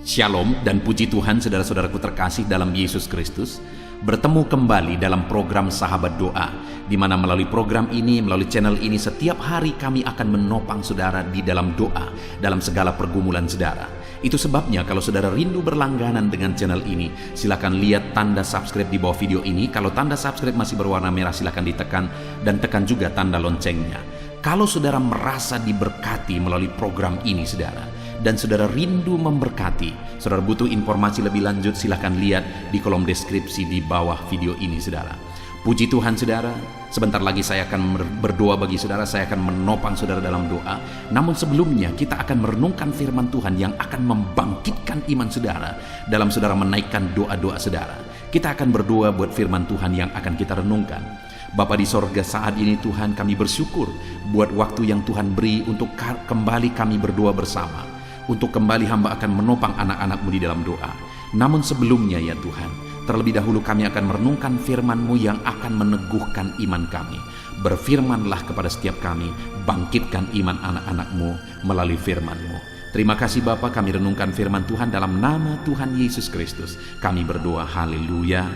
Shalom dan puji Tuhan saudara-saudaraku terkasih dalam Yesus Kristus. Bertemu kembali dalam program Sahabat Doa, di mana melalui program ini, melalui channel ini, setiap hari kami akan menopang saudara di dalam doa, dalam segala pergumulan saudara. Itu sebabnya kalau saudara rindu berlangganan dengan channel ini, silakan lihat tanda subscribe di bawah video ini. Kalau tanda subscribe masih berwarna merah, silakan ditekan dan tekan juga tanda loncengnya. Kalau saudara merasa diberkati melalui program ini saudara, dan saudara rindu memberkati, saudara butuh informasi lebih lanjut, silahkan lihat di kolom deskripsi di bawah video ini saudara. Puji Tuhan saudara, sebentar lagi saya akan berdoa bagi saudara, saya akan menopang saudara dalam doa. Namun sebelumnya kita akan merenungkan firman Tuhan yang akan membangkitkan iman saudara dalam saudara menaikkan doa-doa saudara. Kita akan berdoa buat firman Tuhan yang akan kita renungkan. Bapa di sorga, saat ini Tuhan kami bersyukur buat waktu yang Tuhan beri untuk kembali kami berdoa bersama. Untuk kembali hamba akan menopang anak-anak-Mu di dalam doa. Namun sebelumnya ya Tuhan, terlebih dahulu kami akan merenungkan firman-Mu yang akan meneguhkan iman kami. Berfirmanlah kepada setiap kami, bangkitkan iman anak-anak-Mu melalui firman-Mu. Terima kasih Bapa, kami renungkan firman Tuhan dalam nama Tuhan Yesus Kristus. Kami berdoa, haleluya,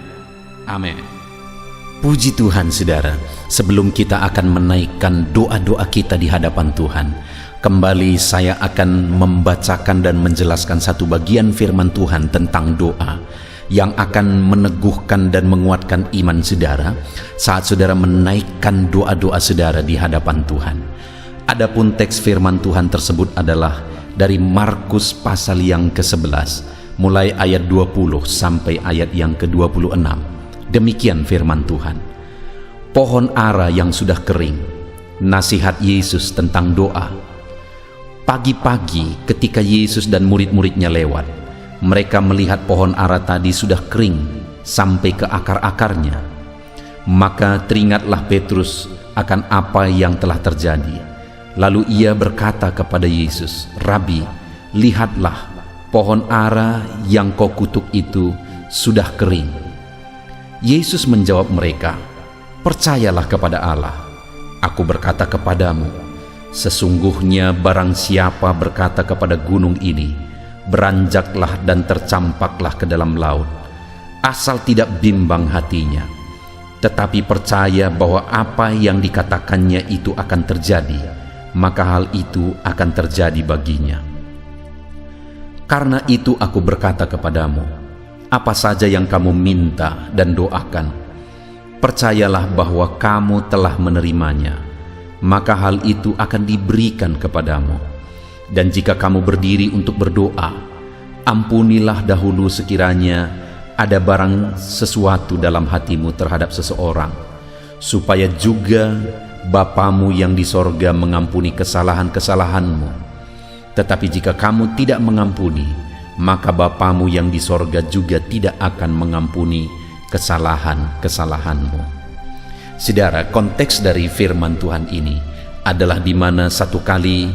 amin. Puji Tuhan saudara, sebelum kita akan menaikkan doa-doa kita di hadapan Tuhan, kembali saya akan membacakan dan menjelaskan satu bagian firman Tuhan tentang doa yang akan meneguhkan dan menguatkan iman saudara saat saudara menaikkan doa-doa saudara di hadapan Tuhan. Adapun teks firman Tuhan tersebut adalah dari Markus pasal yang ke-11 mulai ayat 20 sampai ayat yang ke-26. Demikian firman Tuhan. Pohon ara yang sudah kering, nasihat Yesus tentang doa. Pagi-pagi ketika Yesus dan murid-muridnya lewat, mereka melihat pohon ara tadi sudah kering sampai ke akar-akarnya. Maka teringatlah Petrus akan apa yang telah terjadi. Lalu ia berkata kepada Yesus, "Rabi, lihatlah, pohon ara yang kau kutuk itu sudah kering." Yesus menjawab mereka, "Percayalah kepada Allah. Aku berkata kepadamu, sesungguhnya barang siapa berkata kepada gunung ini, beranjaklah dan tercampaklah ke dalam laut, asal tidak bimbang hatinya, tetapi percaya bahwa apa yang dikatakannya itu akan terjadi, maka hal itu akan terjadi baginya. Karena itu aku berkata kepadamu, apa saja yang kamu minta dan doakan, percayalah bahwa kamu telah menerimanya, maka hal itu akan diberikan kepadamu. Dan jika kamu berdiri untuk berdoa, ampunilah dahulu sekiranya ada barang sesuatu dalam hatimu terhadap seseorang, supaya juga Bapamu yang di sorga mengampuni kesalahan-kesalahanmu. Tetapi jika kamu tidak mengampuni, maka Bapamu yang di sorga juga tidak akan mengampuni kesalahan-kesalahanmu." Saudara, konteks dari firman Tuhan ini adalah di mana satu kali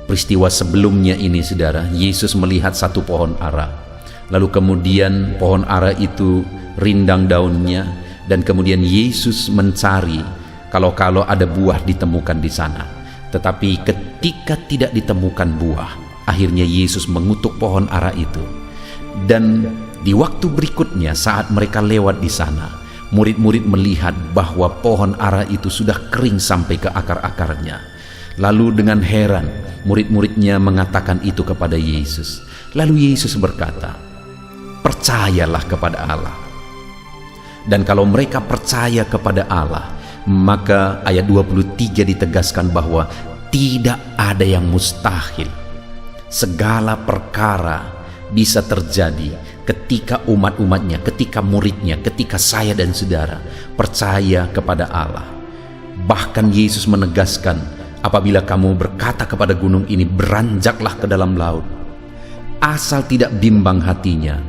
peristiwa sebelumnya ini saudara, Yesus melihat satu pohon ara. Lalu kemudian pohon ara itu rindang daunnya, dan kemudian Yesus mencari kalau ada buah ditemukan di sana. Tetapi ketika tidak ditemukan buah, akhirnya Yesus mengutuk pohon ara itu. Dan di waktu berikutnya saat mereka lewat di sana, murid-murid melihat bahwa pohon ara itu sudah kering sampai ke akar-akarnya. Lalu dengan heran, murid-muridnya mengatakan itu kepada Yesus. Lalu Yesus berkata, "Percayalah kepada Allah." Dan kalau mereka percaya kepada Allah, maka ayat 23 ditegaskan bahwa tidak ada yang mustahil. Segala perkara bisa terjadi ketika umat-umatnya, ketika muridnya, ketika saya dan saudara percaya kepada Allah. Bahkan Yesus menegaskan, apabila kamu berkata kepada gunung ini, beranjaklah ke dalam laut, asal tidak bimbang hatinya,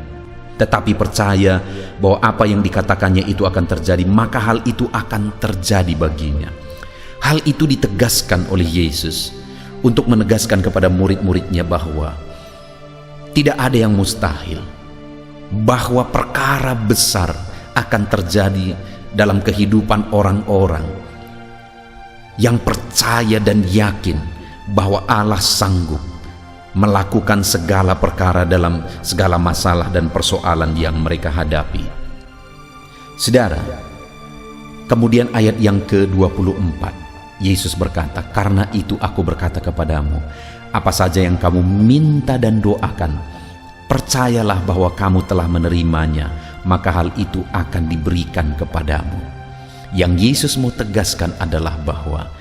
tetapi percaya bahwa apa yang dikatakannya itu akan terjadi, maka hal itu akan terjadi baginya. Hal itu ditegaskan oleh Yesus untuk menegaskan kepada murid-muridnya bahwa tidak ada yang mustahil, bahwa perkara besar akan terjadi dalam kehidupan orang-orang yang percaya dan yakin bahwa Allah sanggup melakukan segala perkara dalam segala masalah dan persoalan yang mereka hadapi. Saudara, kemudian ayat yang ke-24, Yesus berkata, "Karena itu aku berkata kepadamu, apa saja yang kamu minta dan doakan, percayalah bahwa kamu telah menerimanya, maka hal itu akan diberikan kepadamu." Yang Yesus mau tegaskan adalah bahwa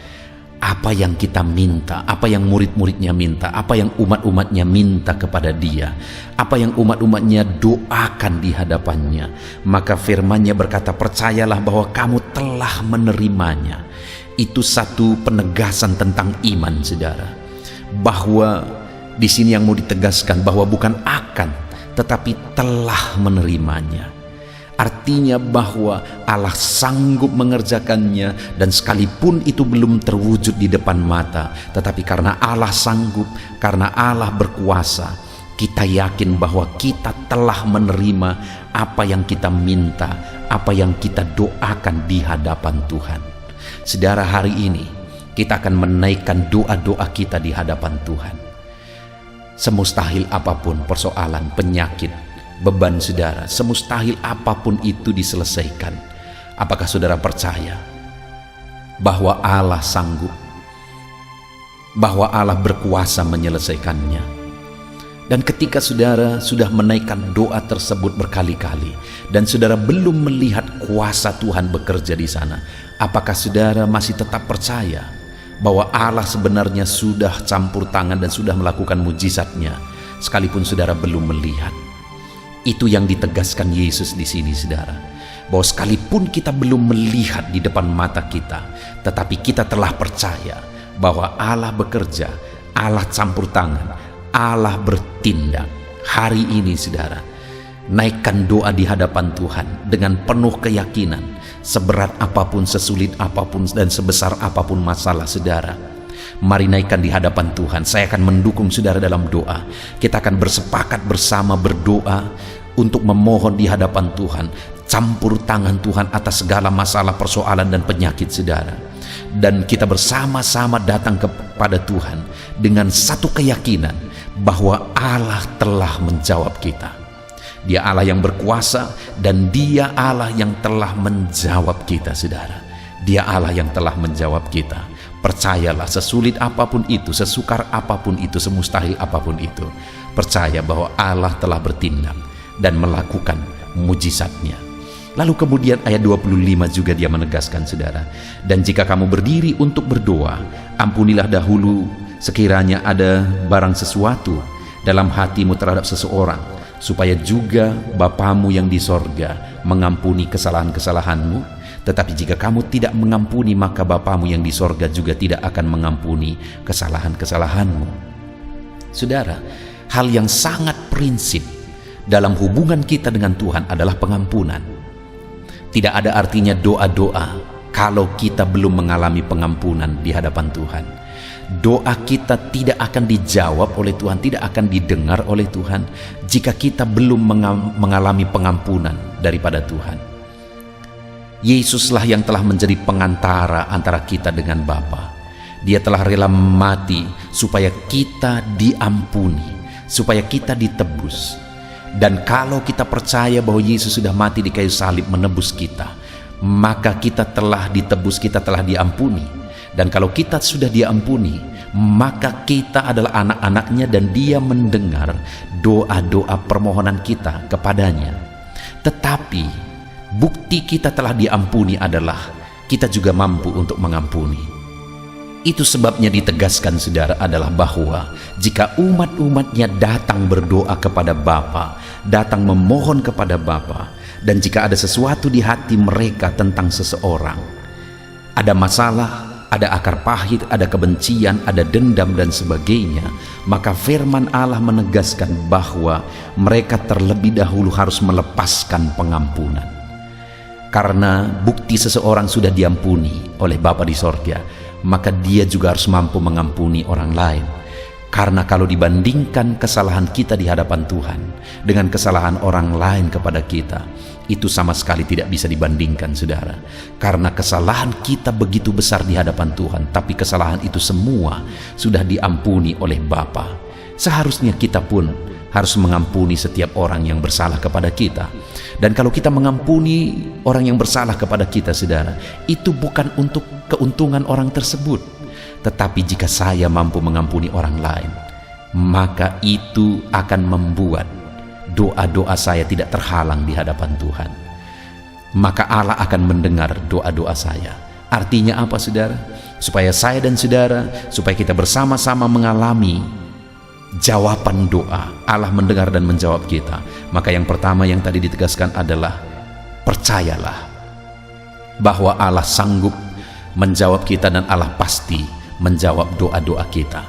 apa yang kita minta, apa yang murid-muridnya minta, apa yang umat-umatnya minta kepada Dia, apa yang umat-umatnya doakan di hadapannya, maka firman-Nya berkata, percayalah bahwa kamu telah menerimanya. Itu satu penegasan tentang iman, saudara. Bahwa di sini yang mau ditegaskan bahwa bukan akan, tetapi telah menerimanya. Artinya bahwa Allah sanggup mengerjakannya, dan sekalipun itu belum terwujud di depan mata, tetapi karena Allah sanggup, karena Allah berkuasa, kita yakin bahwa kita telah menerima apa yang kita minta, apa yang kita doakan di hadapan Tuhan. Saudara, hari ini kita akan menaikkan doa-doa kita di hadapan Tuhan. Semustahil apapun persoalan, penyakit, beban saudara, semustahil apapun itu diselesaikan. Apakah saudara percaya bahwa Allah sanggup, bahwa Allah berkuasa menyelesaikannya? Dan ketika saudara sudah menaikkan doa tersebut berkali-kali dan saudara belum melihat kuasa Tuhan bekerja di sana, apakah saudara masih tetap percaya bahwa Allah sebenarnya sudah campur tangan dan sudah melakukan mujizatnya sekalipun saudara belum melihat? Itu yang ditegaskan Yesus di sini, saudara. Bahwa sekalipun kita belum melihat di depan mata kita, tetapi kita telah percaya bahwa Allah bekerja, Allah campur tangan, Allah bertindak. Hari ini, saudara, naikkan doa di hadapan Tuhan dengan penuh keyakinan. Seberat apapun, sesulit apapun, dan sebesar apapun masalah saudara, mari naikkan di hadapan Tuhan. Saya akan mendukung saudara dalam doa. Kita akan bersepakat bersama berdoa untuk memohon di hadapan Tuhan campur tangan Tuhan atas segala masalah, persoalan, dan penyakit saudara. Dan kita bersama-sama datang kepada Tuhan dengan satu keyakinan bahwa Allah telah menjawab kita. Dia Allah yang berkuasa, dan Dia Allah yang telah menjawab kita, saudara. Dia Allah yang telah menjawab kita. Percayalah, sesulit apapun itu, sesukar apapun itu, semustahil apapun itu, percaya bahwa Allah telah bertindak dan melakukan mujizatnya. Lalu kemudian ayat 25 juga dia menegaskan, saudara, dan jika kamu berdiri untuk berdoa, ampunilah dahulu sekiranya ada barang sesuatu dalam hatimu terhadap seseorang, supaya juga Bapamu yang di sorga mengampuni kesalahan-kesalahanmu. Tetapi jika kamu tidak mengampuni, maka Bapamu yang di sorga juga tidak akan mengampuni kesalahan-kesalahanmu. Saudara, hal yang sangat prinsip dalam hubungan kita dengan Tuhan adalah pengampunan. Tidak ada artinya doa-doa kalau kita belum mengalami pengampunan di hadapan Tuhan. Doa kita tidak akan dijawab oleh Tuhan, tidak akan didengar oleh Tuhan jika kita belum mengalami pengampunan daripada Tuhan. Yesuslah yang telah menjadi pengantara antara kita dengan Bapa. Dia telah rela mati supaya kita diampuni, supaya kita ditebus. Dan kalau kita percaya bahwa Yesus sudah mati di kayu salib menebus kita, maka kita telah ditebus, kita telah diampuni. Dan kalau kita sudah diampuni, maka kita adalah anak-anaknya, dan Dia mendengar doa-doa permohonan kita kepadanya. Tetapi bukti kita telah diampuni adalah kita juga mampu untuk mengampuni. Itu sebabnya ditegaskan, saudara, adalah bahwa jika umat-umatnya datang berdoa kepada Bapa, datang memohon kepada Bapa, dan jika ada sesuatu di hati mereka tentang seseorang, ada masalah, ada akar pahit, ada kebencian, ada dendam, dan sebagainya, maka firman Allah menegaskan bahwa mereka terlebih dahulu harus melepaskan pengampunan. Karena bukti seseorang sudah diampuni oleh Bapa di sorga, maka dia juga harus mampu mengampuni orang lain. Karena kalau dibandingkan kesalahan kita di hadapan Tuhan dengan kesalahan orang lain kepada kita, itu sama sekali tidak bisa dibandingkan, saudara. Karena kesalahan kita begitu besar di hadapan Tuhan, tapi kesalahan itu semua sudah diampuni oleh Bapa. Seharusnya kita pun harus mengampuni setiap orang yang bersalah kepada kita. Dan kalau kita mengampuni orang yang bersalah kepada kita, saudara, itu bukan untuk keuntungan orang tersebut. Tetapi jika saya mampu mengampuni orang lain, maka itu akan membuat doa-doa saya tidak terhalang di hadapan Tuhan. Maka Allah akan mendengar doa-doa saya. Artinya apa, saudara? Supaya saya dan saudara, supaya kita bersama-sama mengalami jawaban doa, Allah mendengar dan menjawab kita. Maka yang pertama yang tadi ditegaskan adalah percayalah bahwa Allah sanggup menjawab kita dan Allah pasti menjawab doa-doa kita.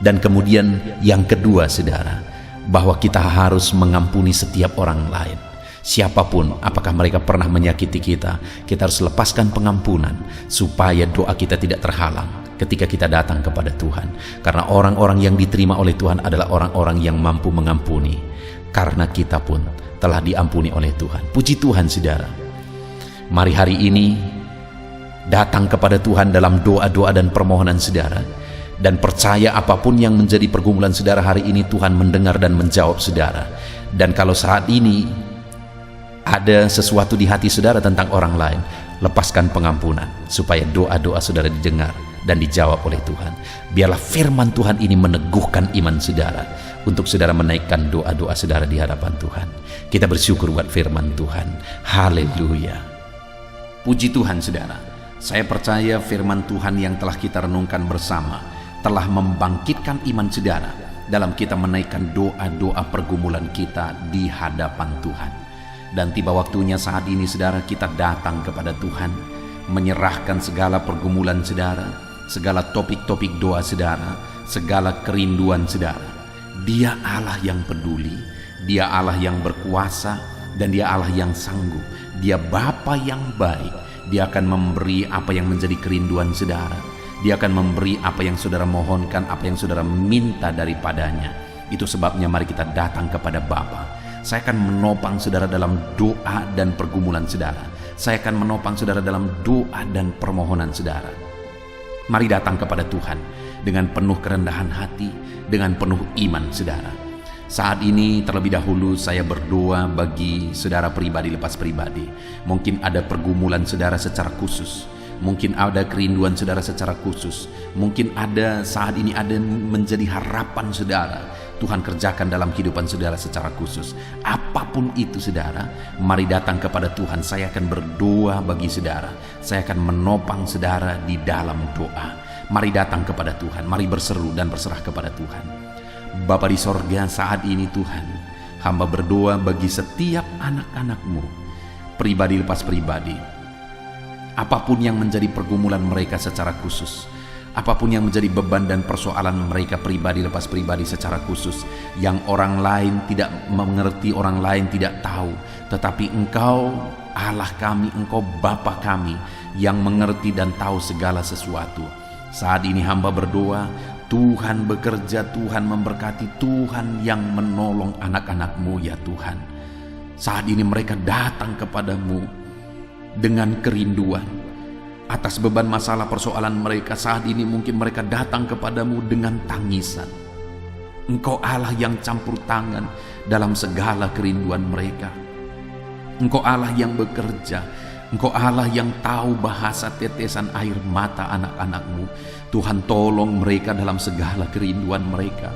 Dan kemudian yang kedua, saudara, bahwa kita harus mengampuni setiap orang lain. Siapapun, apakah mereka pernah menyakiti kita, kita harus lepaskan pengampunan supaya doa kita tidak terhalang ketika kita datang kepada Tuhan. Karena orang-orang yang diterima oleh Tuhan adalah orang-orang yang mampu mengampuni, karena kita pun telah diampuni oleh Tuhan. Puji Tuhan, saudara. Mari hari ini datang kepada Tuhan dalam doa-doa dan permohonan saudara, dan percaya apapun yang menjadi pergumulan saudara hari ini, Tuhan mendengar dan menjawab saudara. Dan kalau saat ini ada sesuatu di hati saudara tentang orang lain, lepaskan pengampunan supaya doa-doa saudara didengar dan dijawab oleh Tuhan. Biarlah firman Tuhan ini meneguhkan iman saudara untuk saudara menaikkan doa-doa saudara di hadapan Tuhan. Kita bersyukur buat firman Tuhan. Haleluya. Puji Tuhan, saudara. Saya percaya firman Tuhan yang telah kita renungkan bersama telah membangkitkan iman saudara dalam kita menaikkan doa-doa pergumulan kita di hadapan Tuhan. Dan tiba waktunya saat ini, saudara, kita datang kepada Tuhan, menyerahkan segala pergumulan saudara, segala topik-topik doa saudara, segala kerinduan saudara. Dia Allah yang peduli, Dia Allah yang berkuasa, dan Dia Allah yang sanggup. Dia Bapa yang baik. Dia akan memberi apa yang menjadi kerinduan saudara. Dia akan memberi apa yang saudara mohonkan, apa yang saudara minta daripadanya. Itu sebabnya mari kita datang kepada Bapa. Saya akan menopang saudara dalam doa dan pergumulan saudara. Saya akan menopang saudara dalam doa dan permohonan saudara. Mari datang kepada Tuhan dengan penuh kerendahan hati, dengan penuh iman saudara. Saat ini terlebih dahulu saya berdoa bagi saudara pribadi lepas pribadi. Mungkin ada pergumulan saudara secara khusus. Mungkin ada kerinduan saudara secara khusus. Mungkin ada saat ini ada menjadi harapan saudara. Tuhan kerjakan dalam kehidupan saudara secara khusus. Apapun itu, saudara, mari datang kepada Tuhan. Saya akan berdoa bagi saudara. Saya akan menopang saudara di dalam doa. Mari datang kepada Tuhan. Mari berseru dan berserah kepada Tuhan. Bapa di sorga, saat ini Tuhan, hamba berdoa bagi setiap anak-anak-Mu, pribadi lepas pribadi. Apapun yang menjadi pergumulan mereka secara khusus, apapun yang menjadi beban dan persoalan mereka pribadi lepas pribadi secara khusus, yang orang lain tidak mengerti, orang lain tidak tahu, tetapi Engkau Allah kami, Engkau Bapa kami yang mengerti dan tahu segala sesuatu. Saat ini hamba berdoa, Tuhan bekerja, Tuhan memberkati, Tuhan yang menolong anak-anak-Mu ya Tuhan. Saat ini mereka datang kepadamu dengan kerinduan atas beban masalah persoalan mereka. Saat ini mungkin mereka datang kepadamu dengan tangisan. Engkau Allah yang campur tangan dalam segala kerinduan mereka. Engkau Allah yang bekerja. Engkau Allah yang tahu bahasa tetesan air mata anak-anak-Mu. Tuhan, tolong mereka dalam segala kerinduan mereka.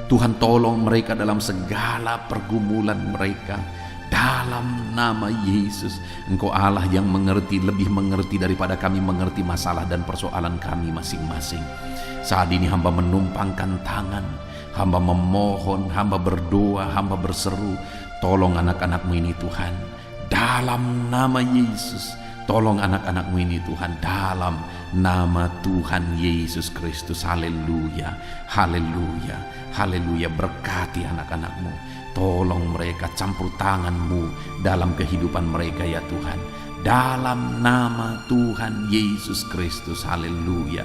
Tuhan, tolong mereka dalam segala pergumulan mereka. Dalam nama Yesus, Engkau Allah yang mengerti, lebih mengerti daripada kami mengerti masalah dan persoalan kami masing-masing. Saat ini hamba menumpangkan tangan, hamba memohon, hamba berdoa, hamba berseru, tolong anak-anak-Mu ini Tuhan. Dalam nama Yesus, tolong anak-anak-Mu ini Tuhan. Dalam nama Tuhan Yesus Kristus. Haleluya, haleluya, haleluya. Berkati anak-anak-Mu. Tolong mereka, campur tangan-Mu dalam kehidupan mereka ya Tuhan. Dalam nama Tuhan Yesus Kristus. Haleluya.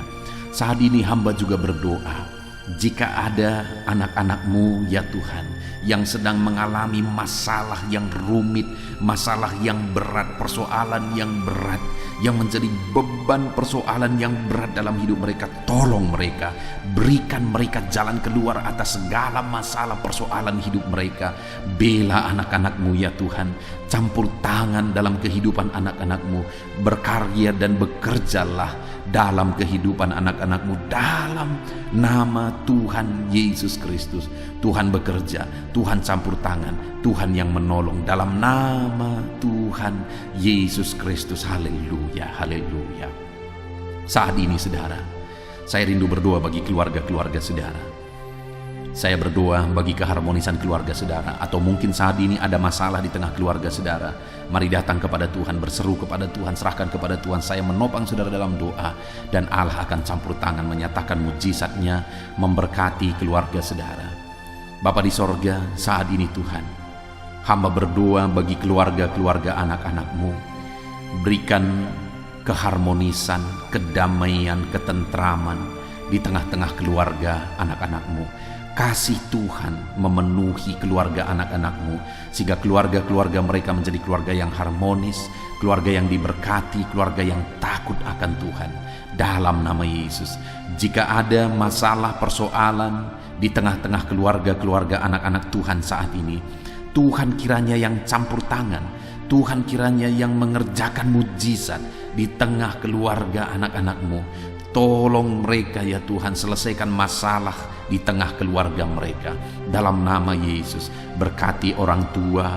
Saat ini hamba juga berdoa Jika ada anak-anak-Mu ya Tuhan yang sedang mengalami masalah yang rumit, masalah yang berat, persoalan yang berat, yang menjadi beban persoalan yang berat dalam hidup mereka, tolong mereka, berikan mereka jalan keluar atas segala masalah persoalan hidup mereka. Bela anak-anak-Mu ya Tuhan, campur tangan dalam kehidupan anak-anak-Mu, berkarya dan bekerjalah dalam kehidupan anak-anak-Mu dalam nama Tuhan Yesus Kristus. Tuhan bekerja, Tuhan campur tangan, Tuhan yang menolong dalam nama Tuhan Yesus Kristus. Haleluya, haleluya. Saat ini saudara, saya rindu berdoa bagi keluarga-keluarga saudara. Saya berdoa bagi keharmonisan keluarga saudara. Atau mungkin saat ini ada masalah di tengah keluarga saudara. Mari datang kepada Tuhan, berseru kepada Tuhan, serahkan kepada Tuhan. Saya menopang saudara dalam doa, dan Allah akan campur tangan, menyatakan mujizatnya, memberkati keluarga saudara. Bapa di sorga, saat ini Tuhan, hamba berdoa bagi keluarga-keluarga anak-anak-Mu. Berikan keharmonisan, kedamaian, ketentraman di tengah-tengah keluarga anak-anak-Mu. Kasih Tuhan memenuhi keluarga anak-anak-Mu, sehingga keluarga-keluarga mereka menjadi keluarga yang harmonis, keluarga yang diberkati, keluarga yang takut akan Tuhan. Dalam nama Yesus, jika ada masalah persoalan di tengah-tengah keluarga-keluarga anak-anak Tuhan saat ini, Tuhan kiranya yang campur tangan, Tuhan kiranya yang mengerjakan mujizat di tengah keluarga anak-anak-Mu. Tolong mereka ya Tuhan, selesaikan masalah di tengah keluarga mereka. Dalam nama Yesus, berkati orang tua,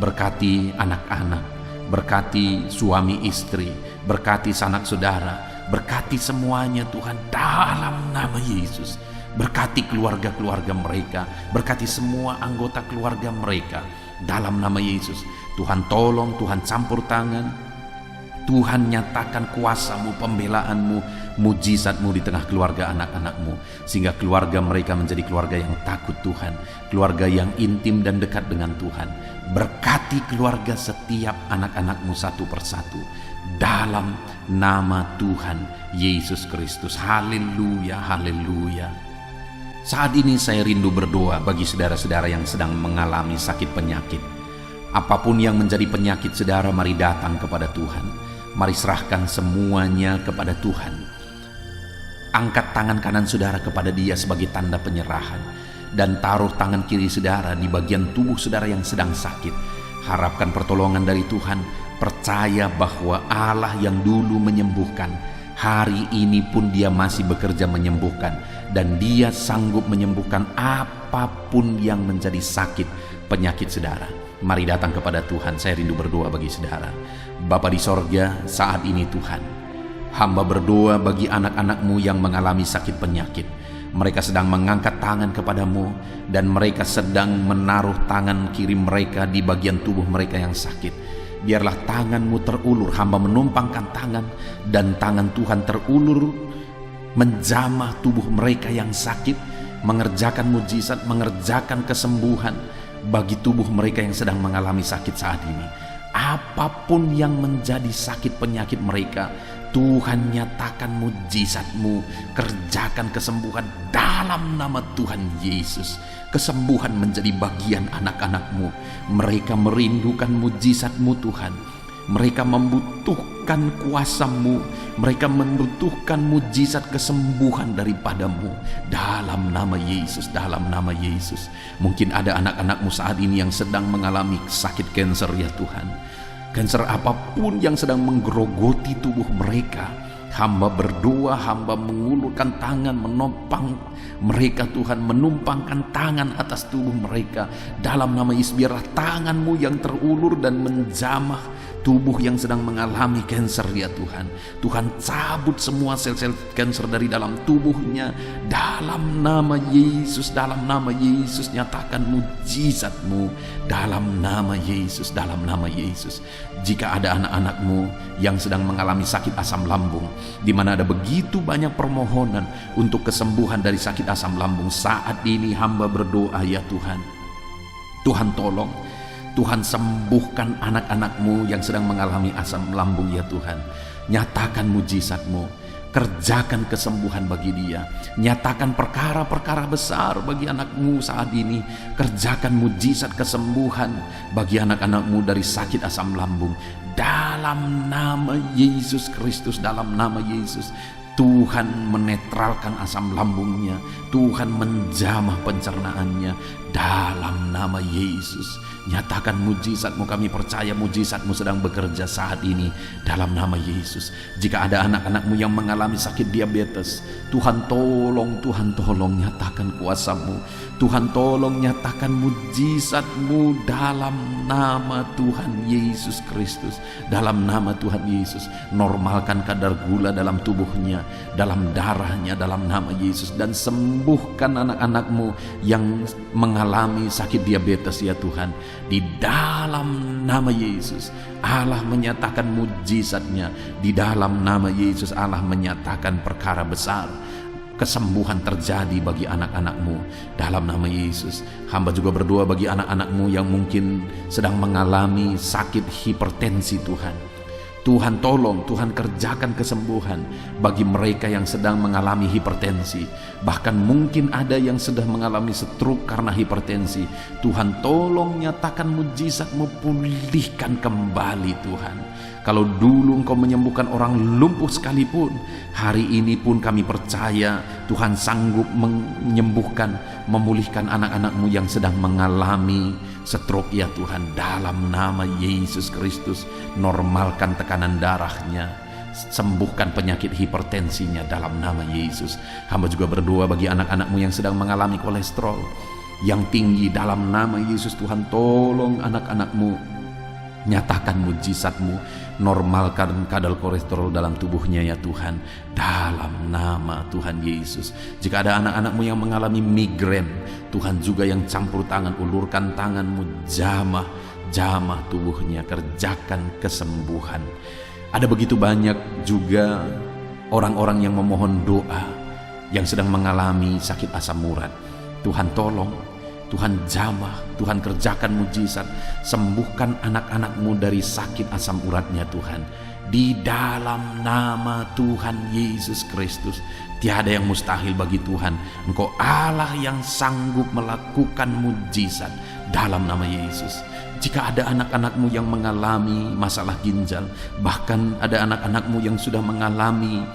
berkati anak-anak, berkati suami istri, berkati sanak saudara, berkati semuanya Tuhan dalam nama Yesus. Berkati keluarga-keluarga mereka, berkati semua anggota keluarga mereka dalam nama Yesus. Tuhan tolong, Tuhan campur tangan, Tuhan nyatakan kuasa-Mu, pembelaan-Mu, mujizat-Mu di tengah keluarga anak-anak-Mu, sehingga keluarga mereka menjadi keluarga yang takut Tuhan, keluarga yang intim dan dekat dengan Tuhan. Berkati keluarga setiap anak-anak-Mu satu persatu dalam nama Tuhan Yesus Kristus. Haleluya, haleluya. Saat ini saya rindu berdoa bagi saudara-saudara yang sedang mengalami sakit penyakit. Apapun yang menjadi penyakit saudara, mari datang kepada Tuhan. Mari serahkan semuanya kepada Tuhan. Angkat tangan kanan saudara kepada Dia sebagai tanda penyerahan, dan taruh tangan kiri saudara di bagian tubuh saudara yang sedang sakit. Harapkan pertolongan dari Tuhan. Percaya bahwa Allah yang dulu menyembuhkan, hari ini pun Dia masih bekerja menyembuhkan, dan Dia sanggup menyembuhkan apapun yang menjadi sakit penyakit saudara. Mari datang kepada Tuhan. Saya rindu berdoa bagi saudara. Bapa di sorga, saat ini Tuhan, hamba berdoa bagi anak-anak-Mu yang mengalami sakit penyakit. Mereka sedang mengangkat tangan kepada-Mu, dan mereka sedang menaruh tangan kiri mereka di bagian tubuh mereka yang sakit. Biarlah tangan-Mu terulur. Hamba menumpangkan tangan, dan tangan Tuhan terulur menjamah tubuh mereka yang sakit, mengerjakan mujizat, mengerjakan kesembuhan bagi tubuh mereka yang sedang mengalami sakit saat ini. Apapun yang menjadi sakit penyakit mereka, Tuhan nyatakan mujizat-Mu, kerjakan kesembuhan dalam nama Tuhan Yesus. Kesembuhan menjadi bagian anak-anak-Mu. Mereka merindukan mujizat-Mu Tuhan. Mereka membutuhkan kuasa-Mu. Mereka membutuhkan mujizat kesembuhan daripada-Mu. Dalam nama Yesus, dalam nama Yesus. Mungkin ada anak-anak-Mu saat ini yang sedang mengalami sakit kanker ya Tuhan. Kanker apapun yang sedang menggerogoti tubuh mereka, hamba berdoa, hamba mengulurkan tangan menopang mereka Tuhan, menumpangkan tangan atas tubuh mereka. Dalam nama Yesus, biarlah tangan-Mu yang terulur dan menjamah tubuh yang sedang mengalami kanker ya Tuhan. Tuhan cabut semua sel-sel kanker dari dalam tubuhnya. Dalam nama Yesus, dalam nama Yesus, nyatakan mujizat-Mu. Dalam nama Yesus, dalam nama Yesus. Jika ada anak-anak-Mu yang sedang mengalami sakit asam lambung, di mana ada begitu banyak permohonan untuk kesembuhan dari sakit asam lambung, saat ini hamba berdoa ya Tuhan. Tuhan tolong, Tuhan sembuhkan anak-anak-Mu yang sedang mengalami asam lambung ya Tuhan. Nyatakan mujizat-Mu. Kerjakan kesembuhan bagi dia. Nyatakan perkara-perkara besar bagi anakmu saat ini. Kerjakan mujizat kesembuhan bagi anak-anakmu dari sakit asam lambung. Dalam nama Yesus Kristus, dalam nama Yesus. Tuhan menetralkan asam lambungnya, Tuhan menjamah pencernaannya dalam nama Yesus. Nyatakan mujizat-Mu, kami percaya mujizat-Mu sedang bekerja saat ini dalam nama Yesus. Jika ada anak-anak-Mu yang mengalami sakit diabetes, Tuhan tolong nyatakan kuasa-Mu. Tuhan tolong nyatakan mujizat-Mu dalam nama Tuhan Yesus Kristus. Dalam nama Tuhan Yesus, normalkan kadar gula dalam tubuhnya, dalam darahnya, dalam nama Yesus. Dan sembuhkan anak-anak-Mu yang mengalami sakit diabetes ya Tuhan. Di dalam nama Yesus, Allah menyatakan mujizat-Nya. Di dalam nama Yesus, Allah menyatakan perkara besar. Kesembuhan terjadi bagi anak-anak-Mu dalam nama Yesus. Hamba juga berdoa bagi anak-anak-Mu yang mungkin sedang mengalami sakit hipertensi Tuhan. Tuhan tolong, Tuhan kerjakan kesembuhan bagi mereka yang sedang mengalami hipertensi. Bahkan mungkin ada yang sudah mengalami stroke karena hipertensi. Tuhan tolong nyatakan mujizat-Mu, pulihkan kembali Tuhan. Kalau dulu Engkau menyembuhkan orang lumpuh sekalipun, hari ini pun kami percaya Tuhan sanggup menyembuhkan, memulihkan anak-anak-Mu yang sedang mengalami stroke ya Tuhan. Dalam nama Yesus Kristus, normalkan tekanan darahnya, sembuhkan penyakit hipertensinya dalam nama Yesus. Hamba juga berdoa bagi anak-anak-Mu yang sedang mengalami kolesterol yang tinggi. Dalam nama Yesus, Tuhan tolong anak-anak-Mu, nyatakan mujizat-Mu, normalkan kadar kolesterol dalam tubuhnya ya Tuhan, dalam nama Tuhan Yesus. Jika ada anak-anak-Mu yang mengalami migrain, Tuhan juga yang campur tangan, ulurkan tangan-Mu, jamah tubuhnya, kerjakan kesembuhan. Ada begitu banyak juga orang-orang yang memohon doa yang sedang mengalami sakit asam urat. Tuhan tolong, Tuhan jamah, Tuhan kerjakan mujizat, sembuhkan anak-anak-Mu dari sakit asam uratnya Tuhan. Di dalam nama Tuhan Yesus Kristus, tiada yang mustahil bagi Tuhan. Engkau Allah yang sanggup melakukan mujizat dalam nama Yesus. Jika ada anak-anak-Mu yang mengalami masalah ginjal, bahkan ada anak-anak-Mu yang sudah mengalami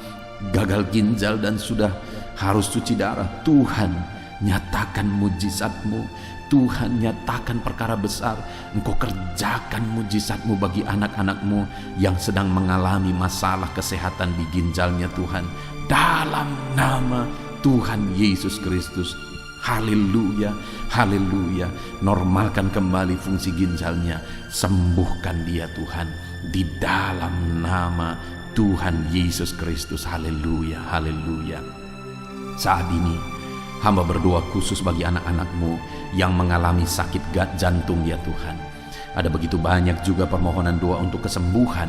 gagal ginjal dan sudah harus cuci darah, Tuhan nyatakan mujizat-Mu, Tuhan nyatakan perkara besar. Engkau kerjakan mujizat-Mu bagi anak-anak-Mu yang sedang mengalami masalah kesehatan di ginjalnya Tuhan. Dalam nama Tuhan Yesus Kristus. Haleluya, haleluya. Normalkan kembali fungsi ginjalnya, sembuhkan dia Tuhan. Di dalam nama Tuhan Yesus Kristus. Haleluya, haleluya. Saat ini hamba berdoa khusus bagi anak-anak-Mu yang mengalami sakit jantung ya Tuhan. Ada begitu banyak juga permohonan doa untuk kesembuhan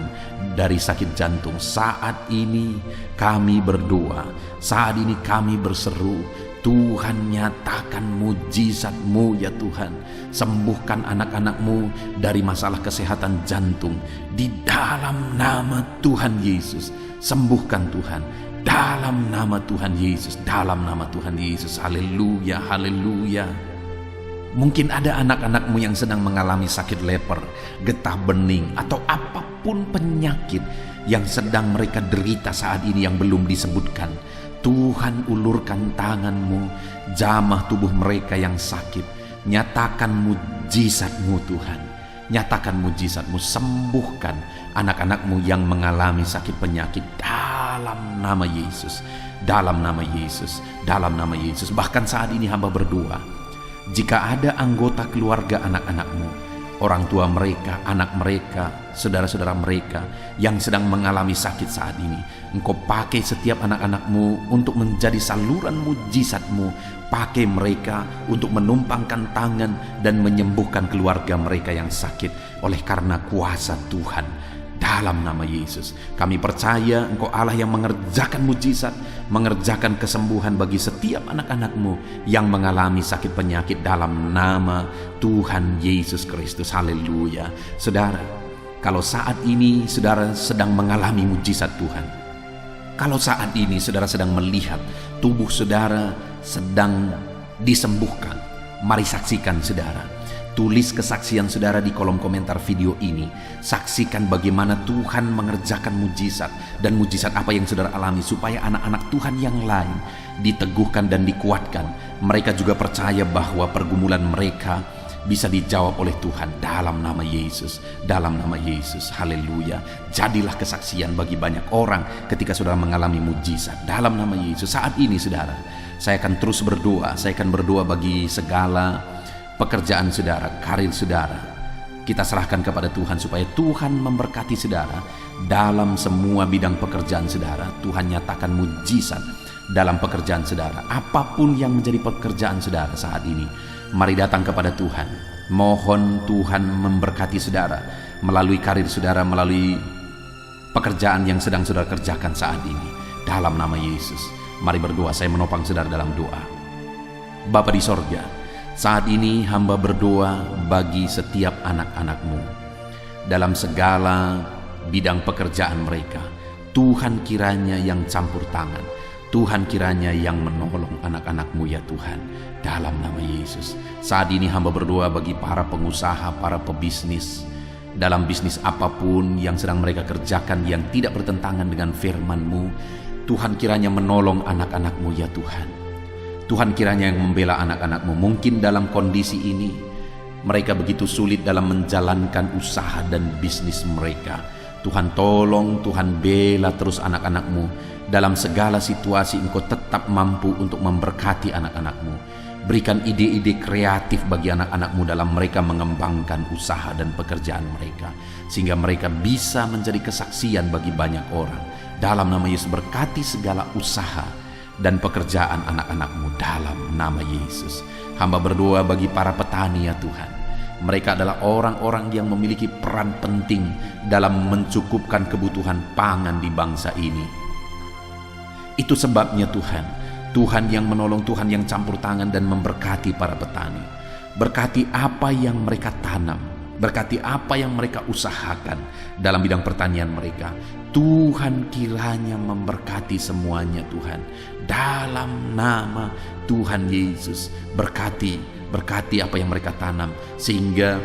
dari sakit jantung. Saat ini kami berdoa, saat ini kami berseru, Tuhan nyatakan mujizat-Mu ya Tuhan. Sembuhkan anak-anak-Mu dari masalah kesehatan jantung. Di dalam nama Tuhan Yesus, sembuhkan Tuhan. Dalam nama Tuhan Yesus, dalam nama Tuhan Yesus. Haleluya, haleluya. Mungkin ada anak-anak-Mu yang sedang mengalami sakit leper, getah bening, atau apapun penyakit yang sedang mereka derita saat ini yang belum disebutkan. Tuhan ulurkan tangan-Mu, jamah tubuh mereka yang sakit. Nyatakan mujizat-Mu Tuhan. Nyatakan mujizat-Mu, sembuhkan anak-anak-Mu yang mengalami sakit penyakit dalam nama Yesus. Dalam nama Yesus, dalam nama Yesus. Bahkan saat ini hamba berdoa, jika ada anggota keluarga anak-anak-Mu, orang tua mereka, anak mereka, saudara-saudara mereka yang sedang mengalami sakit saat ini, Engkau pakai setiap anak-anak-Mu untuk menjadi saluran mujizat-Mu. Pakai mereka untuk menumpangkan tangan dan menyembuhkan keluarga mereka yang sakit oleh karena kuasa Tuhan. Dalam nama Yesus, kami percaya Engkau Allah yang mengerjakan mujizat, mengerjakan kesembuhan bagi setiap anak-anak-Mu yang mengalami sakit penyakit dalam nama Tuhan Yesus Kristus. Haleluya. Saudara, kalau saat ini saudara sedang mengalami mujizat Tuhan, Kalau saat ini saudara sedang melihat tubuh saudara sedang disembuhkan, mari saksikan saudara. Tulis kesaksian saudara di kolom komentar video ini. Saksikan bagaimana Tuhan mengerjakan mujizat dan mujizat apa yang saudara alami, supaya anak-anak Tuhan yang lain diteguhkan dan dikuatkan. Mereka juga percaya bahwa pergumulan mereka bisa dijawab oleh Tuhan dalam nama Yesus. Dalam nama Yesus, haleluya. Jadilah kesaksian bagi banyak orang ketika saudara mengalami mujizat dalam nama Yesus. Saat ini saudara, saya akan terus berdoa. Saya akan berdoa bagi segala pekerjaan saudara, karir saudara. Kita serahkan kepada Tuhan supaya Tuhan memberkati saudara dalam semua bidang pekerjaan saudara. Tuhan nyatakan mujizat dalam pekerjaan saudara. Apapun yang menjadi pekerjaan saudara saat ini, mari datang kepada Tuhan. Mohon Tuhan memberkati saudara melalui karir saudara, melalui pekerjaan yang sedang saudara kerjakan saat ini. Dalam nama Yesus, mari berdoa. Saya menopang saudara dalam doa. Bapa di sorga, saat ini hamba berdoa bagi setiap anak-anak-Mu dalam segala bidang pekerjaan mereka. Tuhan kiranya yang campur tangan, Tuhan kiranya yang menolong anak-anak-Mu ya Tuhan, dalam nama Yesus. Saat ini hamba berdoa bagi para pengusaha, para pebisnis, dalam bisnis apapun yang sedang mereka kerjakan yang tidak bertentangan dengan firman-Mu. Tuhan kiranya menolong anak-anak-Mu ya Tuhan. Tuhan kiranya yang membela anak-anak-Mu. Mungkin dalam kondisi ini mereka begitu sulit dalam menjalankan usaha dan bisnis mereka. Tuhan tolong, Tuhan bela terus anak-anak-Mu. Dalam segala situasi Engkau tetap mampu untuk memberkati anak-anak-Mu. Berikan ide-ide kreatif bagi anak-anak-Mu dalam mereka mengembangkan usaha dan pekerjaan mereka, sehingga mereka bisa menjadi kesaksian bagi banyak orang. Dalam nama Yesus, berkati segala usaha dan pekerjaan anak-anak-Mu dalam nama Yesus. Hamba berdoa bagi para petani ya Tuhan. Mereka adalah orang-orang yang memiliki peran penting dalam mencukupkan kebutuhan pangan di bangsa ini. Itu sebabnya Tuhan, Tuhan yang menolong, Tuhan yang campur tangan dan memberkati para petani. Berkati apa yang mereka tanam, berkati apa yang mereka usahakan dalam bidang pertanian mereka. Tuhan kiranya memberkati semuanya Tuhan. Dalam nama Tuhan Yesus, berkati apa yang mereka tanam, sehingga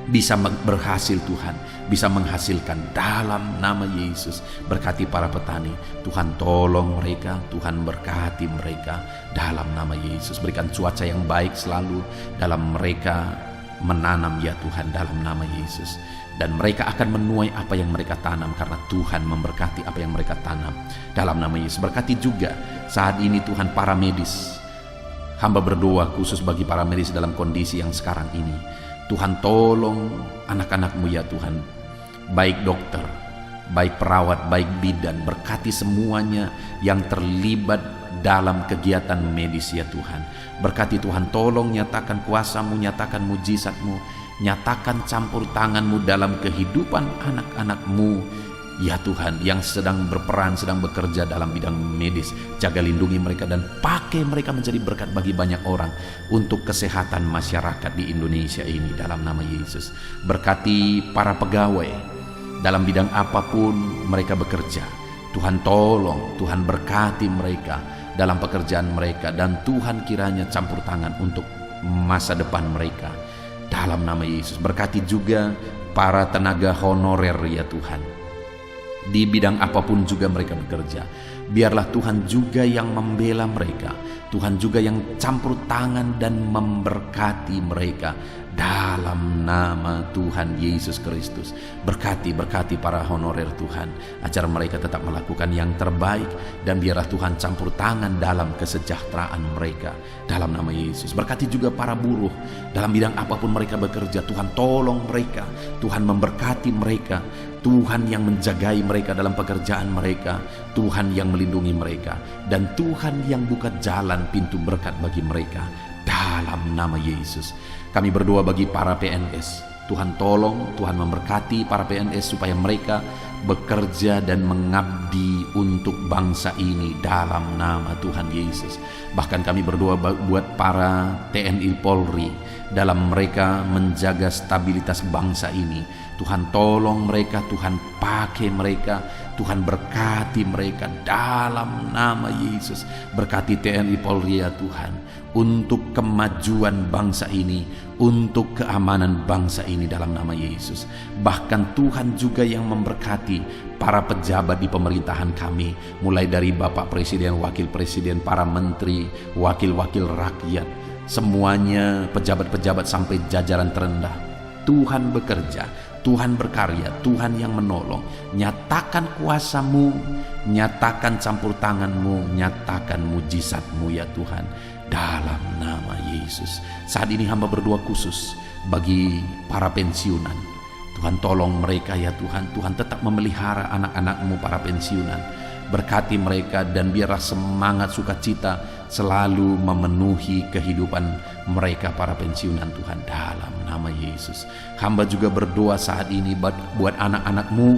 bisa berhasil Tuhan, bisa menghasilkan dalam nama Yesus. Berkati para petani, Tuhan tolong mereka, Tuhan berkati mereka dalam nama Yesus. Berikan cuaca yang baik selalu dalam mereka menanam ya Tuhan, dalam nama Yesus. Dan mereka akan menuai apa yang mereka tanam, karena Tuhan memberkati apa yang mereka tanam dalam nama Yesus. Berkati juga saat ini Tuhan para medis. Hamba berdoa khusus bagi para medis dalam kondisi yang sekarang ini. Tuhan tolong anak-anak-Mu ya Tuhan, baik dokter, baik perawat, baik bidan. Berkati semuanya yang terlibat dalam kegiatan medis ya Tuhan. Berkati Tuhan, tolong nyatakan kuasa-Mu, nyatakan mujizat-Mu, nyatakan campur tangan-Mu dalam kehidupan anak-anak-Mu ya Tuhan, yang sedang berperan, sedang bekerja dalam bidang medis. Jaga lindungi mereka dan pakai mereka menjadi berkat bagi banyak orang untuk kesehatan masyarakat di Indonesia ini dalam nama Yesus. Berkati para pegawai dalam bidang apapun mereka bekerja. Tuhan tolong, Tuhan berkati mereka dalam pekerjaan mereka, dan Tuhan kiranya campur tangan untuk masa depan mereka dalam nama Yesus. Berkati juga para tenaga honorer ya Tuhan, di bidang apapun juga mereka bekerja. Biarlah Tuhan juga yang membela mereka, Tuhan juga yang campur tangan dan memberkati mereka dalam nama Tuhan Yesus Kristus. Berkati para honorer Tuhan, ajar mereka tetap melakukan yang terbaik, dan biarlah Tuhan campur tangan dalam kesejahteraan mereka dalam nama Yesus. Berkati juga para buruh dalam bidang apapun mereka bekerja. Tuhan tolong mereka, Tuhan memberkati mereka, Tuhan yang menjagai mereka dalam pekerjaan mereka, Tuhan yang melindungi mereka, dan Tuhan yang buka jalan pintu berkat bagi mereka dalam nama Yesus. Kami berdoa bagi para PNS, Tuhan tolong, Tuhan memberkati para PNS supaya mereka bekerja dan mengabdi untuk bangsa ini dalam nama Tuhan Yesus. Bahkan kami berdoa buat para TNI Polri dalam mereka menjaga stabilitas bangsa ini. Tuhan tolong mereka, Tuhan pakai mereka, Tuhan berkati mereka dalam nama Yesus. Berkati TNI Polri ya Tuhan, untuk kemajuan bangsa ini, untuk keamanan bangsa ini dalam nama Yesus. Bahkan Tuhan juga yang memberkati para pejabat di pemerintahan kami, mulai dari Bapak Presiden, Wakil Presiden, para menteri, wakil-wakil rakyat, semuanya pejabat-pejabat sampai jajaran terendah. Tuhan bekerja, Tuhan berkarya, Tuhan yang menolong. Nyatakan kuasa-Mu, nyatakan campur tangan-Mu, nyatakan mujizat-Mu ya Tuhan, dalam nama Yesus. Saat ini hamba berdoa khusus bagi para pensiunan. Tuhan tolong mereka ya Tuhan. Tuhan tetap memelihara anak-anak-Mu para pensiunan. Berkati mereka dan biarlah semangat sukacita selalu memenuhi kehidupan mereka para pensiunan Tuhan, dalam nama Yesus. Hamba juga berdoa saat ini buat anak-anak-Mu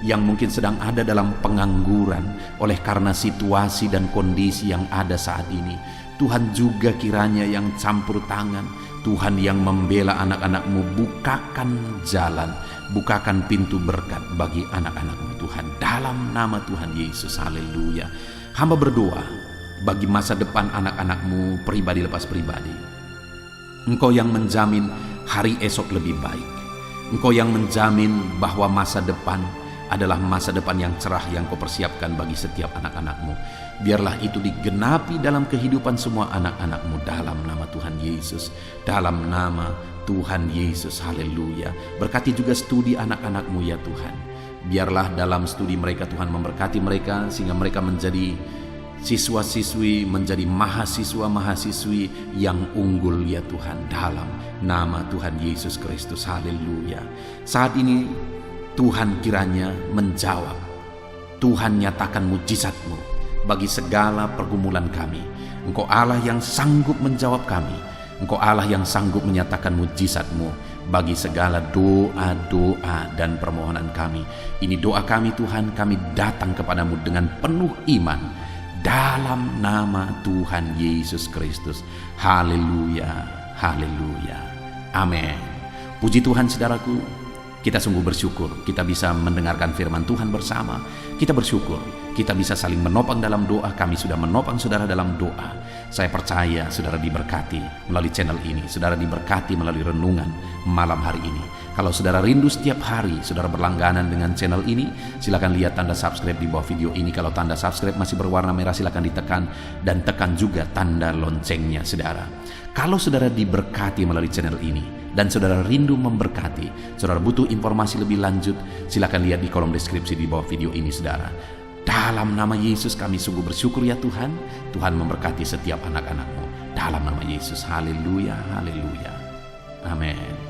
yang mungkin sedang ada dalam pengangguran oleh karena situasi dan kondisi yang ada saat ini. Tuhan juga kiranya yang campur tangan, Tuhan yang membela anak-anak-Mu, bukakan jalan, bukakan pintu berkat bagi anak-anak-Mu Tuhan, dalam nama Tuhan Yesus. Haleluya. Hamba berdoa bagi masa depan anak-anak-Mu pribadi lepas pribadi. Engkau yang menjamin hari esok lebih baik. Engkau yang menjamin bahwa masa depan adalah masa depan yang cerah yang Kau persiapkan bagi setiap anak-anak-Mu. Biarlah itu digenapi dalam kehidupan semua anak-anak-Mu dalam nama Tuhan Yesus, dalam nama Tuhan Yesus. Haleluya. Berkati juga studi anak-anak-Mu ya Tuhan. Biarlah dalam studi mereka Tuhan memberkati mereka sehingga mereka menjadi siswa-siswi, menjadi mahasiswa-mahasiswi yang unggul ya Tuhan, dalam nama Tuhan Yesus Kristus. Haleluya. Saat ini Tuhan kiranya menjawab, Tuhan nyatakan mujizat-Mu bagi segala pergumulan kami. Engkau Allah yang sanggup menjawab kami. Engkau Allah yang sanggup menyatakan mujizat-Mu bagi segala doa-doa dan permohonan kami. Ini doa kami Tuhan, kami datang kepadamu dengan penuh iman dalam nama Tuhan Yesus Kristus. Haleluya, haleluya, amin. Puji Tuhan saudaraku, kita sungguh bersyukur kita bisa mendengarkan firman Tuhan bersama. Kita bersyukur kita bisa saling menopang dalam doa. Kami sudah menopang saudara dalam doa. Saya percaya saudara diberkati melalui channel ini. Saudara diberkati melalui renungan malam hari ini. Kalau saudara rindu setiap hari saudara berlangganan dengan channel ini, silakan lihat tanda subscribe di bawah video ini. Kalau tanda subscribe masih berwarna merah, silakan ditekan dan tekan juga tanda loncengnya saudara. Kalau saudara diberkati melalui channel ini dan saudara rindu memberkati, saudara butuh informasi lebih lanjut, silakan lihat di kolom deskripsi di bawah video ini saudara. Dalam nama Yesus kami sungguh bersyukur ya Tuhan. Tuhan memberkati setiap anak-anak-Mu dalam nama Yesus. Haleluya, haleluya, amin.